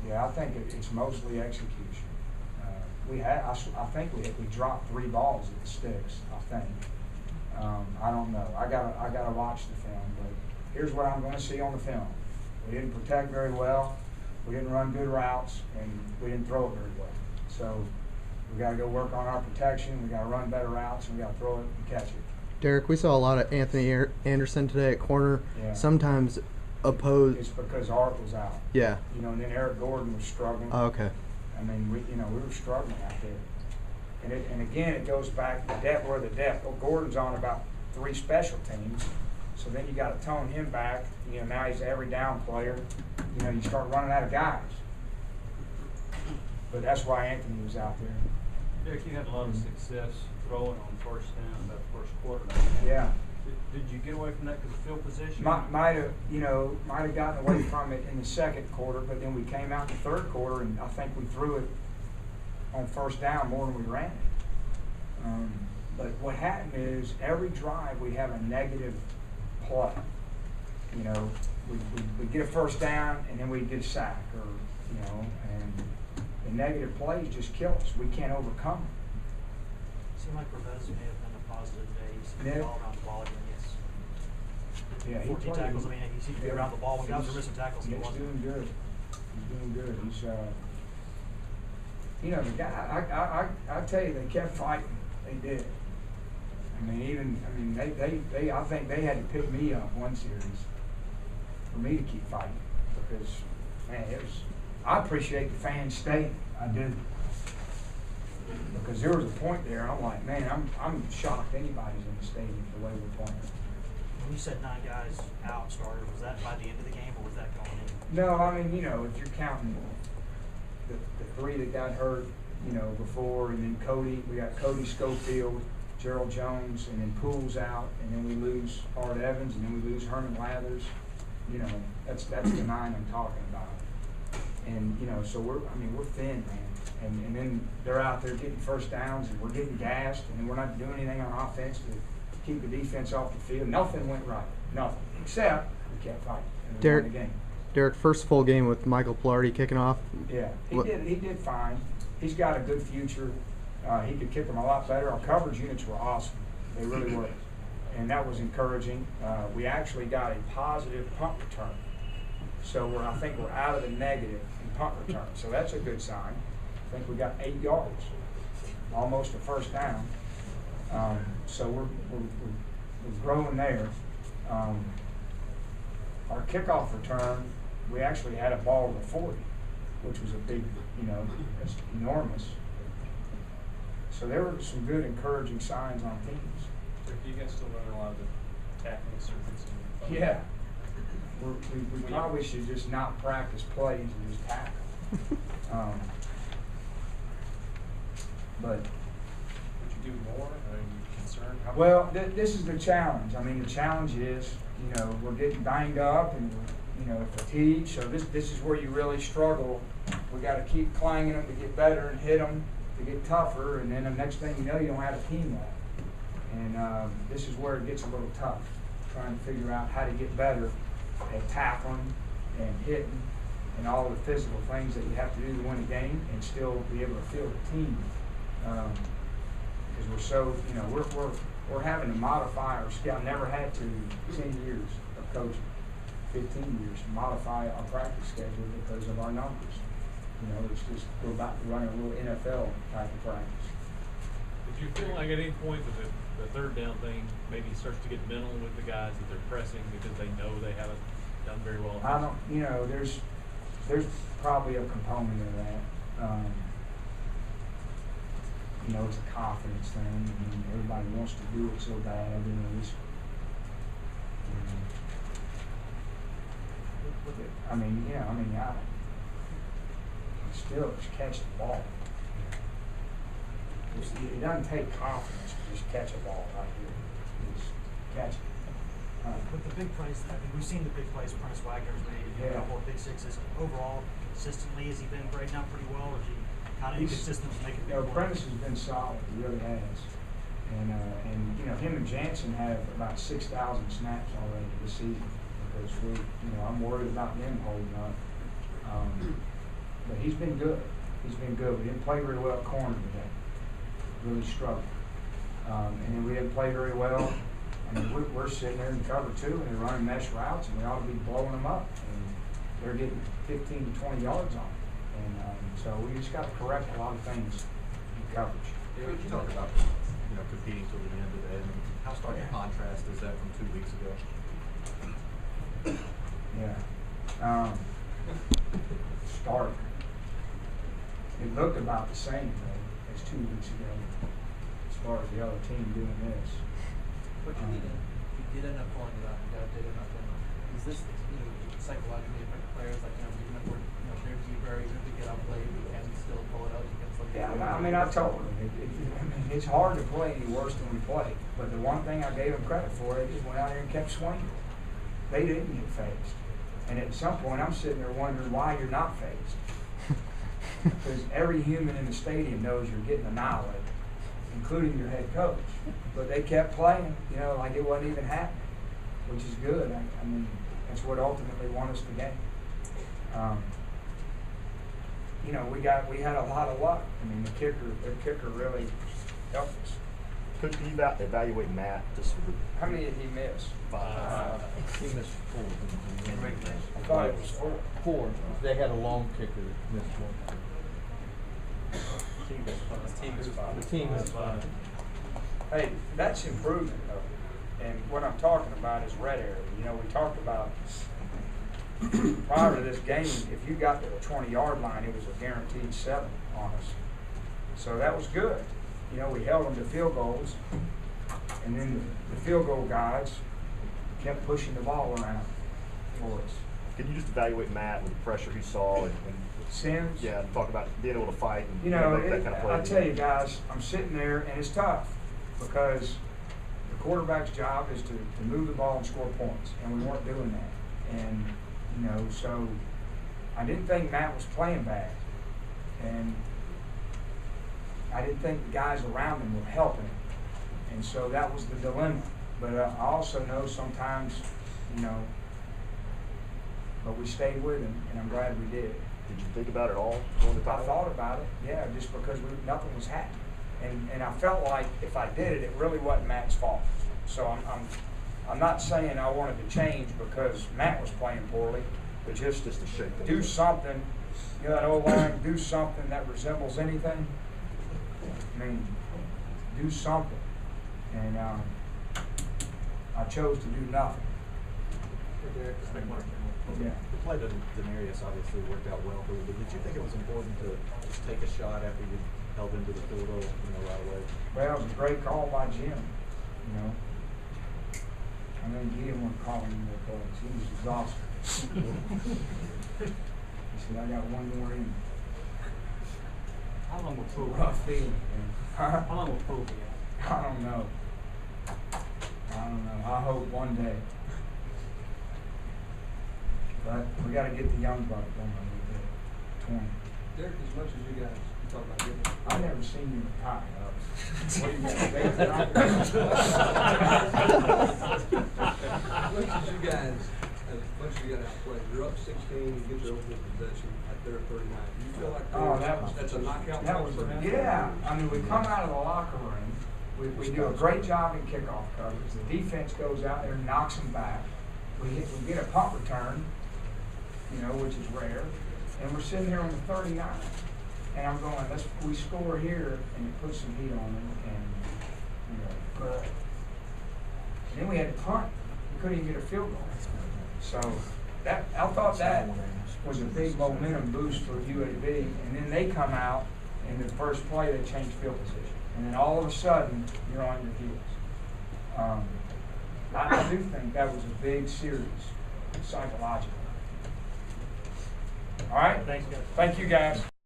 Yeah, I think it's mostly execution. I think we dropped 3 balls at the sticks. I think. I don't know. I gotta watch the film. But here's what I'm going to see on the film. We didn't protect very well. We didn't run good routes, and we didn't throw it very well. So we got to go work on our protection. We got to run better routes, and we got to throw it and catch it. Derek, we saw a lot of Anthony Anderson today at corner. Yeah. Sometimes opposed. It's because Art was out. Yeah. You know, and then Eric Gordon was struggling. Oh, okay. I mean, we were struggling out there. And again, it goes back to the depth. Where the depth. Well, Gordon's on about 3 special teams, so then you got to tone him back. You know, now he's an every down player. You know, you start running out of guys. But that's why Anthony was out there. Derek, you had a lot of success throwing on first down about the first quarter. Yeah. Did you get away from that because of field position? Might have gotten away from it in the second quarter, but then we came out in the third quarter, and I think we threw it on first down more than we ran it. But what happened is every drive we have a negative play. You know, we get a first down and then we get a sack, or you know, and the negative plays just kill us. We can't overcome them. Seemed like Rivez may have been a positive day. He's Yeah. all around the ball. Yeah, 14 tackles. I mean, he seemed to be around the ball. When guys are missing tackles, he He's wasn't. doing good. He's doing good. He's, you know, the guy. I tell you, they kept fighting. They did. I mean, they. I think they had to pick me up one series for me to keep fighting because, man, it was. I appreciate the fans staying. I do. Because there was a point there, I'm like, man, I'm shocked anybody's in the stadium the way we're playing. When you said 9 guys out started, was that by the end of the game or was that going in? No, I mean, you know, if you're counting the 3 that got hurt, you know, before, and then Cody, we got Cody Schofield, Gerald Jones, and then Poole's out, and then we lose Art Evans, and then we lose Herman Lathers. You know, that's the 9 I'm talking about. And, you know, so we're thin, man. And then they're out there getting first downs, and we're getting gassed, and then we're not doing anything on offense to keep the defense off the field. Nothing went right. Nothing. Except we kept fighting. And we won the game. Derek, first full game with Michael Pilardi kicking off. Yeah, he did fine. He's got a good future. He could kick them a lot better. Our coverage units were awesome. They really were. And that was encouraging. We actually got a positive punt return. So I think we're out of the negative in punt return. So that's a good sign. I think we got 8 yards, almost a first down. So we're growing there. Our kickoff return, we actually had a ball to 40, which was a big, you know, that's enormous. So there were some good encouraging signs on teams. So you guys still running a lot of the tackling circuits? Yeah. We probably should just not practice plays and just tackle. But would you do more? Are you concerned? Well, this is the challenge. I mean, the challenge is, you know, we're getting banged up and we're, you know, fatigued. So this is where you really struggle. We got to keep clanging them to get better and hit them to get tougher. And then the next thing you know, you don't have a team left. And this is where it gets a little tough, trying to figure out how to get better at tackling and hitting and all the physical things that you have to do to win a game and still be able to field a team. Because we're so, you know, we're having to modify our skill. I never had to 10 years of coaching, 15 years to modify our practice schedule because of our numbers. You know, it's just we're about to run a little NFL type of practice. Did you feel like at any point that the third down thing maybe starts to get mental with the guys that they're pressing because they know they haven't done very well? I don't, you know, there's probably a component of that. You know, it's a confidence thing. I mean, everybody wants to do it so bad. You know, still just catch the ball. It doesn't take confidence to just catch a ball right here. Just catch it. With the big plays, I mean, we've seen the big plays Prentice Wagner's made, a couple of big sixes. Overall, consistently, has he been grading out pretty well, or is he kind of inconsistent to make it big? You know, Prentice has been solid. He really has. And you know, him and Jansen have about 6,000 snaps already this season because I'm worried about them holding up. been good. He's been good. We didn't play very well at corner today. Really struggled. And then we didn't play very well. I mean, we're sitting there in cover two, and they're running mesh routes, and we ought to be blowing them up. And they're getting 15 to 20 yards on it. And so we just got to correct a lot of things in coverage. Yeah, you talk about competing till the end of the day. How stark a contrast is that from 2 weeks ago? Yeah. Stark. It looked about the same though as 2 weeks ago, as far as the other team doing this. But you did end up pulling it out. You did end up pulling it out. Is this psychologically affect players? Like even if we're they're deeper, even if we get outplayed, we can still pull it out against like. Yeah, I mean, I told them it's hard to play any worse than we play. But the one thing I gave them credit for, they just went out there and kept swinging. They didn't get phased. And at some point, I'm sitting there wondering why you're not phased. Because every human in the stadium knows you're getting annihilated, including your head coach. But they kept playing, like it wasn't even happening, which is good. I mean, that's what ultimately won us the game. We had a lot of luck. I mean, their kicker really helped us. Could you evaluate Matt just for the How many did he miss? 5? He missed 4. I thought it was 4. 4. They had a long kicker that missed 1. The team missed 5. Hey, that's improvement though. And what I'm talking about is red area. We talked about prior to this game, if you got to the 20-yard line, it was a guaranteed 7 on us. So that was good. We held them to field goals, and then the field goal guys kept pushing the ball around for us. Can you just evaluate Matt with the pressure he saw and Sims? yeah, talk about being able to fight and that kind of play? I tell you guys, I'm sitting there and it's tough because the quarterback's job is to move the ball and score points, and we weren't doing that. And so I didn't think Matt was playing bad, and I didn't think the guys around him were helping him, and so that was the dilemma. But I also know sometimes, but we stayed with him, and I'm glad we did. Did you think about it all going to I time? thought about it, yeah, just because nothing was happening, and I felt like if I did it, it really wasn't Matt's fault. So I'm not saying I wanted to change because Matt was playing poorly, but just to shake things do up. something. That old line, do something that resembles anything. I mean, do something, and I chose to do nothing. Yeah. The play to Demarius obviously worked out well for you, but did you think it was important to just take a shot after you held into the field goal, right away? Well, it was a great call by Jim. I mean, he didn't want to call him more plays. He was exhausted. He said, "I got one more in." How long will Pope? Rough feeling, man. Huh? How long will Pope be out? I don't know. I hope one day. But we got to get the young buck going a little bit. 20. Derek, as much as you guys talk about getting I've never seen you in a tie. What do you got, baby? as much as you got outplayed, you're up 16, you get your opening possession at their 39. Do you feel like that's a knockout? That was, yeah. I mean, we come out of the locker room. We do a great job in kickoff coverage. The defense goes out there and knocks them back. We get a punt return, which is rare, and we're sitting here on the 39. And I'm going, we score here, and it puts some heat on them, and then we had to punt. We couldn't even get a field goal. So I thought that was a big momentum boost for UAB. And then they come out, and the first play they change field position, and then all of a sudden you're on your heels. I do think that was a big series psychologically. All right? Thanks, guys. Thank you, guys.